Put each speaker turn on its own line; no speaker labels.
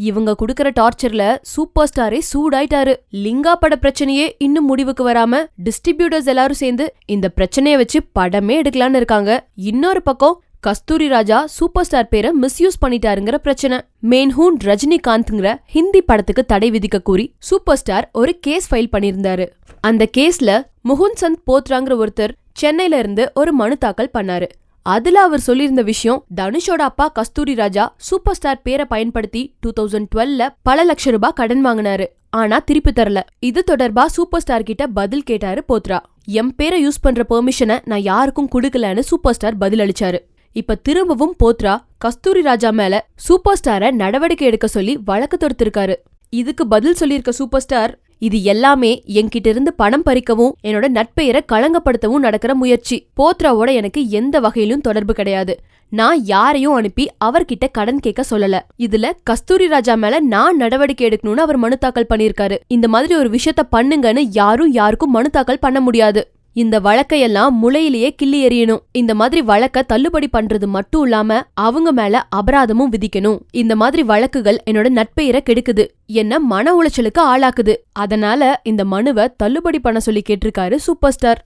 இவங்க குடுக்கற டார்ச்சர்ல சூப்பர் ஸ்டாரே சூடாயிட்டாரு. லிங்கா பட பிரச்சனையே இன்னும் முடிவுக்கு வராம டிஸ்ட்ரிபியூட்டர்ஸ் எல்லாரும் சேர்ந்து இந்த பிரச்சனைய வச்சு படமே எடுக்கலான்னு இருக்காங்க. இன்னொரு பக்கம் கஸ்தூரி ராஜா சூப்பர் ஸ்டார் பேரை மிஸ்யூஸ் பண்ணிட்டாருங்கிற பிரச்சனை. மெயின்ஹூன் ரஜினிகாந்த்ங்கிற ஹிந்தி படத்துக்கு தடை விதிக்க கூறி சூப்பர் ஸ்டார் ஒரு கேஸ் ஃபைல் பண்ணிருந்தாரு. அந்த கேஸ்ல முகுந்த் சந்த் போத்ராங்கிற ஒருத்தர் சென்னையில இருந்து ஒரு மனு தாக்கல் பண்ணாரு. அதுல அவர் சொல்லியிருந்த விஷயம், தனுஷோட அப்பா கஸ்தூரி ராஜா சூப்பர் ஸ்டார் பேரை பயன்படுத்தி 2012ல பல லட்சம் ரூபாய் கடன் வாங்கினாரு. ஆனா திருப்பி தரல. இது தொடர்பா சூப்பர் ஸ்டார் கிட்ட பதில் கேட்டாரு போத்ரா. எம் பேரை யூஸ் பண்ற பெர்மிஷனை நான் யாருக்கும் குடுக்கலன்னு சூப்பர் ஸ்டார் பதில் அளிச்சாரு. இப்ப திரும்பவும் போத்ரா கஸ்தூரி ராஜா மேல சூப்பர் ஸ்டாரை நடவடிக்கை எடுக்க சொல்லி வழக்கு தொடுத்திருக்காரு. இதுக்கு பதில் சொல்லியிருக்க சூப்பர் ஸ்டார், இது எல்லாமே என்கிட்ட இருந்து பணம் பறிக்கவும் என்னோட நட்பெயரை களங்கப்படுத்தவும் நடக்கிற முயற்சி. போத்ராவோட எனக்கு எந்த வகையிலும் தொடர்பு கிடையாது. நான் யாரையும் அனுப்பி அவர்கிட்ட கடன் கேட்க சொல்லல. இதுல கஸ்தூரி ராஜா மேல நான் நடவடிக்கை எடுக்கணும்னு அவர் மனு தாக்கல் பண்ணிருக்காரு. இந்த மாதிரி ஒரு விஷயத்த பண்ணுங்கன்னு யாருக்கும் மனு தாக்கல் பண்ண முடியாது. இந்த வழக்கையெல்லாம் முளையிலேயே கிள்ளி எறியணும். இந்த மாதிரி வழக்க தள்ளுபடி பண்றது மட்டும் இல்லாம அவங்க மேல அபராதமும் விதிக்கணும். இந்த மாதிரி வழக்குகள் என்னோட நட்பெயரை கெடுக்குது, என்ன மன உளைச்சலுக்கு ஆளாக்குது. அதனால இந்த மனுவை தள்ளுபடி பண்ண சொல்லி கேட்டிருக்காரு சூப்பர் ஸ்டார்.